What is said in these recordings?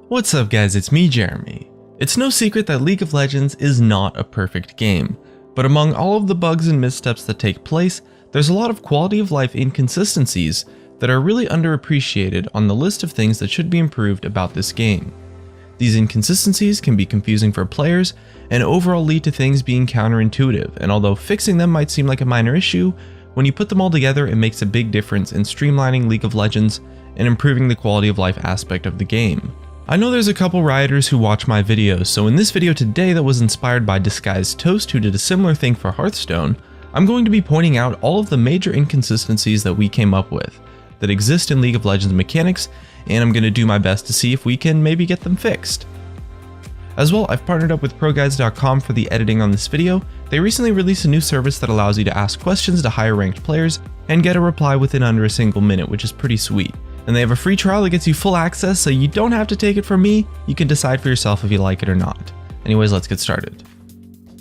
What's up guys, it's me Jeremy. It's no secret that League of Legends is not a perfect game, but among all of the bugs and missteps that take place, there's a lot of quality of life inconsistencies that are really underappreciated on the list of things that should be improved about this game. These inconsistencies can be confusing for players and overall lead to things being counterintuitive, and although fixing them might seem like a minor issue, when you put them all together it makes a big difference in streamlining League of Legends and improving the quality of life aspect of the game. I know there's a couple rioters who watch my videos, so in this video today that was inspired by Disguised Toast who did a similar thing for Hearthstone, I'm going to be pointing out all of the major inconsistencies that we came up with that exist in League of Legends mechanics, and I'm going to do my best to see if we can maybe get them fixed. As well, I've partnered up with ProGuides.com for the editing on this video. They recently released a new service that allows you to ask questions to higher ranked players and get a reply within under a single minute, which is pretty sweet. And they have a free trial that gets you full access, so you don't have to take it from me, you can decide for yourself if you like it or not. Anyways, let's get started.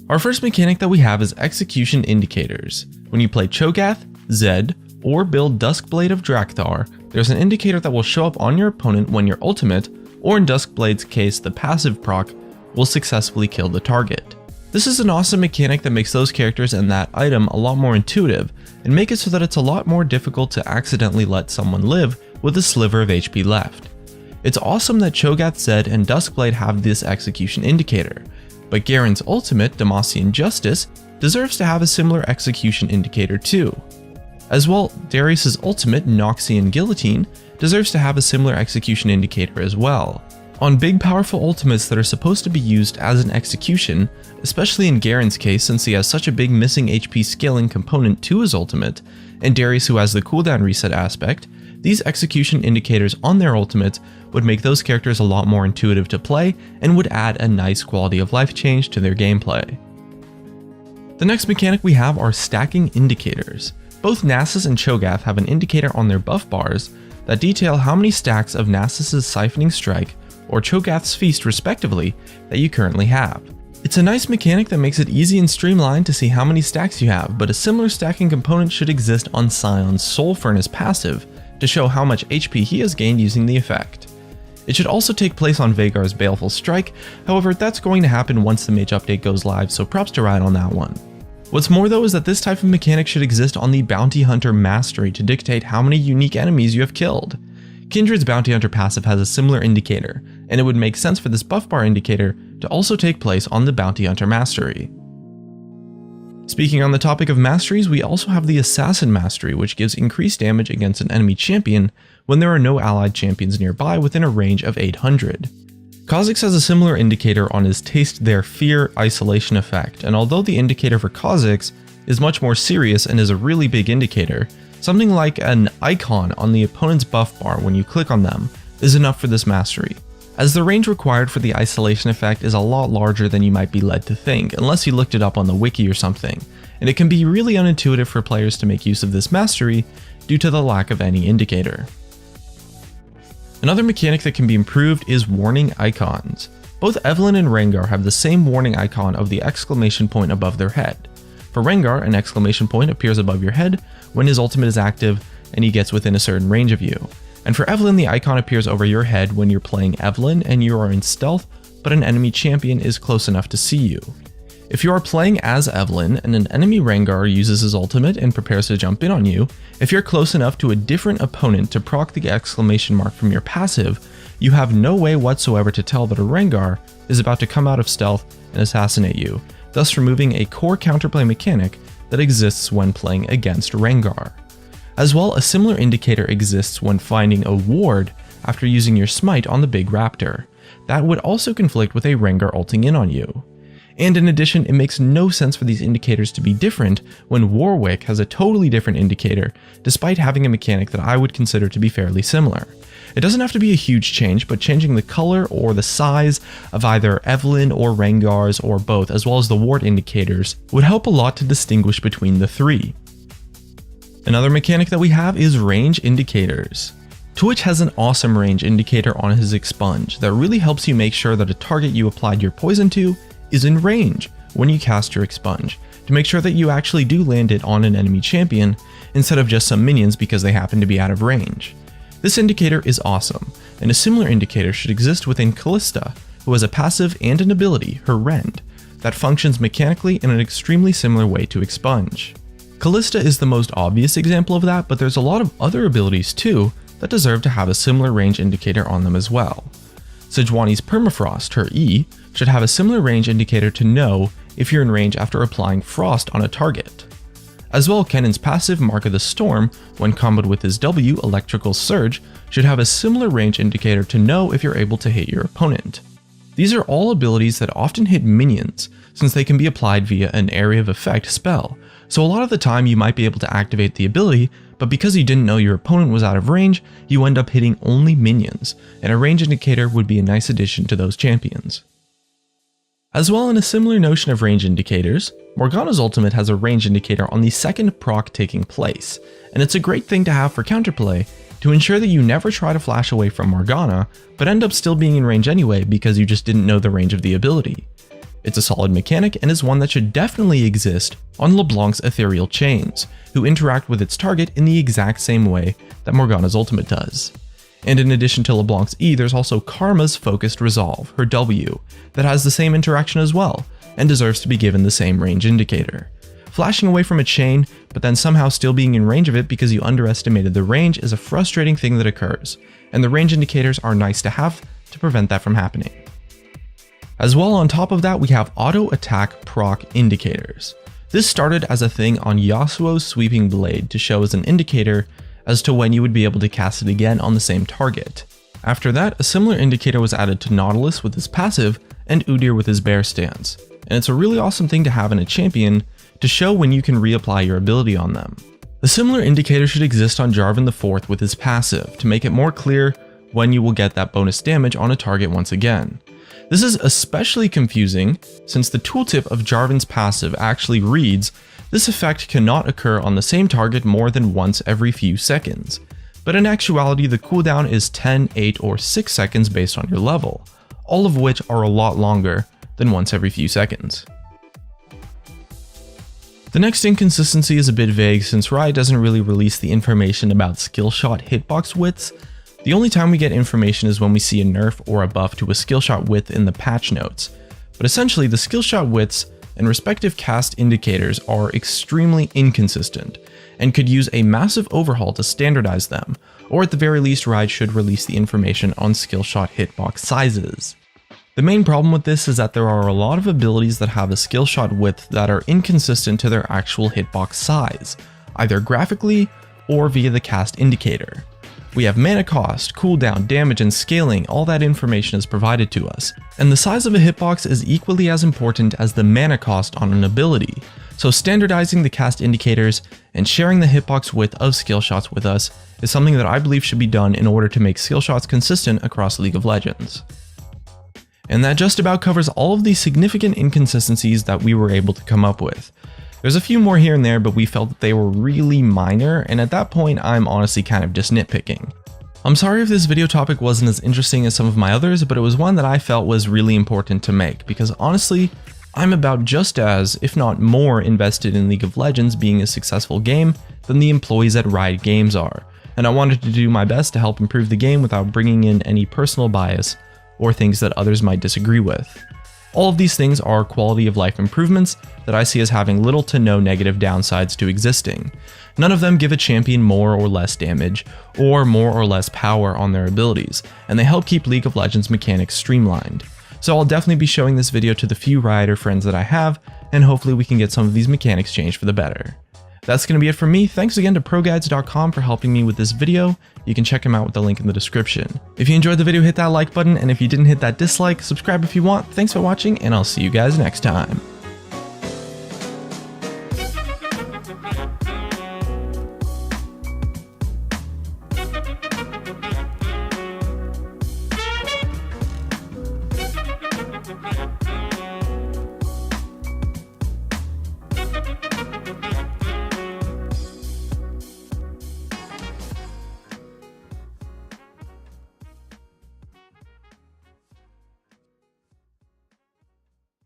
Our first mechanic that we have is execution indicators. When you play Cho'Gath, Zed, or build Duskblade of Drakthar, there's an indicator that will show up on your opponent when your ultimate, or in Duskblade's case the passive proc, will successfully kill the target. This is an awesome mechanic that makes those characters and that item a lot more intuitive, and make it so that it's a lot more difficult to accidentally let someone live with a sliver of HP left. It's awesome that Cho'Gath, Zed, and Duskblade have this execution indicator, but Garen's ultimate, Demacian Justice, deserves to have a similar execution indicator too. As well, Darius' ultimate, Noxian Guillotine, deserves to have a similar execution indicator as well. On big powerful ultimates that are supposed to be used as an execution, especially in Garen's case since he has such a big missing HP scaling component to his ultimate, and Darius who has the cooldown reset aspect, these execution indicators on their ultimates would make those characters a lot more intuitive to play and would add a nice quality of life change to their gameplay. The next mechanic we have are stacking indicators. Both Nasus and Cho'Gath have an indicator on their buff bars that detail how many stacks of Nasus' Siphoning Strike or Cho'Gath's Feast respectively that you currently have. It's a nice mechanic that makes it easy and streamlined to see how many stacks you have, but a similar stacking component should exist on Sion's Soul Furnace passive to show how much HP he has gained using the effect. It should also take place on Veigar's Baleful Strike, however that's going to happen once the Mage update goes live, so props to Riot on that one. What's more though is that this type of mechanic should exist on the Bounty Hunter Mastery to dictate how many unique enemies you have killed. Kindred's Bounty Hunter passive has a similar indicator, and it would make sense for this buff bar indicator to also take place on the Bounty Hunter Mastery. Speaking on the topic of masteries, we also have the Assassin Mastery, which gives increased damage against an enemy champion when there are no allied champions nearby within a range of 800. Kha'Zix has a similar indicator on his Taste Their Fear isolation effect, and although the indicator for Kha'Zix is much more serious and is a really big indicator, something like an icon on the opponent's buff bar when you click on them is enough for this mastery, as the range required for the isolation effect is a lot larger than you might be led to think, unless you looked it up on the wiki or something, and it can be really unintuitive for players to make use of this mastery due to the lack of any indicator. Another mechanic that can be improved is warning icons. Both Evelynn and Rengar have the same warning icon of the exclamation point above their head. For Rengar, an exclamation point appears above your head when his ultimate is active and he gets within a certain range of you. And for Evelynn, the icon appears over your head when you're playing Evelynn and you are in stealth, but an enemy champion is close enough to see you. If you are playing as Evelynn and an enemy Rengar uses his ultimate and prepares to jump in on you, if you're close enough to a different opponent to proc the exclamation mark from your passive, you have no way whatsoever to tell that a Rengar is about to come out of stealth and assassinate you, thus removing a core counterplay mechanic that exists when playing against Rengar. As well, a similar indicator exists when finding a ward after using your smite on the big raptor. That would also conflict with a Rengar ulting in on you. And in addition, it makes no sense for these indicators to be different when Warwick has a totally different indicator, despite having a mechanic that I would consider to be fairly similar. It doesn't have to be a huge change, but changing the color or the size of either Evelynn or Rengar's or both, as well as the ward indicators, would help a lot to distinguish between the three. Another mechanic that we have is range indicators. Twitch has an awesome range indicator on his Expunge that really helps you make sure that a target you applied your poison to is in range when you cast your Expunge, to make sure that you actually do land it on an enemy champion instead of just some minions because they happen to be out of range. This indicator is awesome, and a similar indicator should exist within Callista, who has a passive and an ability, her Rend, that functions mechanically in an extremely similar way to Expunge. Callista is the most obvious example of that, but there's a lot of other abilities too that deserve to have a similar range indicator on them as well. Sejuani's Permafrost, her E, should have a similar range indicator to know if you're in range after applying frost on a target. As well, Kennen's passive Mark of the Storm, when comboed with his W, Electrical Surge, should have a similar range indicator to know if you're able to hit your opponent. These are all abilities that often hit minions, since they can be applied via an area of effect spell, so a lot of the time you might be able to activate the ability, but because you didn't know your opponent was out of range, you end up hitting only minions, and a range indicator would be a nice addition to those champions. As well, in a similar notion of range indicators, Morgana's ultimate has a range indicator on the second proc taking place, and it's a great thing to have for counterplay to ensure that you never try to flash away from Morgana, but end up still being in range anyway because you just didn't know the range of the ability. It's a solid mechanic and is one that should definitely exist on LeBlanc's ethereal chains, who interact with its target in the exact same way that Morgana's ultimate does. And in addition to LeBlanc's E, there's also Karma's Focused Resolve, her W, that has the same interaction as well, and deserves to be given the same range indicator. Flashing away from a chain, but then somehow still being in range of it because you underestimated the range is a frustrating thing that occurs, and the range indicators are nice to have to prevent that from happening. As well, on top of that, we have auto attack proc indicators. This started as a thing on Yasuo's Sweeping Blade to show as an indicator as to when you would be able to cast it again on the same target. After that, a similar indicator was added to Nautilus with his passive and Udyr with his Bear Stance, and it's a really awesome thing to have in a champion to show when you can reapply your ability on them. A similar indicator should exist on Jarvan IV with his passive to make it more clear when you will get that bonus damage on a target once again. This is especially confusing since the tooltip of Jarvan's passive actually reads, "This effect cannot occur on the same target more than once every few seconds." But in actuality, the cooldown is 10, 8, or 6 seconds based on your level, all of which are a lot longer than once every few seconds. The next inconsistency is a bit vague since Riot doesn't really release the information about skill shot hitbox widths. The only time we get information is when we see a nerf or a buff to a skill shot width in the patch notes. But essentially, the skill shot widths and respective cast indicators are extremely inconsistent and could use a massive overhaul to standardize them, or at the very least Riot should release the information on skill shot hitbox sizes. The main problem with this is that there are a lot of abilities that have a skill shot width that are inconsistent to their actual hitbox size, either graphically or via the cast indicator. We have mana cost, cooldown, damage, and scaling, all that information is provided to us, and the size of a hitbox is equally as important as the mana cost on an ability, so standardizing the cast indicators and sharing the hitbox width of skill shots with us is something that I believe should be done in order to make skill shots consistent across League of Legends. And that just about covers all of the significant inconsistencies that we were able to come up with. There's a few more here and there, but we felt that they were really minor, and at that point I'm honestly kind of just nitpicking. I'm sorry if this video topic wasn't as interesting as some of my others, but it was one that I felt was really important to make, because honestly, I'm about just as, if not more, invested in League of Legends being a successful game than the employees at Riot Games are, and I wanted to do my best to help improve the game without bringing in any personal bias or things that others might disagree with. All of these things are quality of life improvements that I see as having little to no negative downsides to existing. None of them give a champion more or less damage, or more or less power on their abilities, and they help keep League of Legends mechanics streamlined. So I'll definitely be showing this video to the few Rioter friends that I have, and hopefully we can get some of these mechanics changed for the better. That's going to be it for me. Thanks again to ProGuides.com for helping me with this video. You can check them out with the link in the description. If you enjoyed the video, hit that like button, and if you didn't hit that dislike, subscribe if you want. Thanks for watching, and I'll see you guys next time.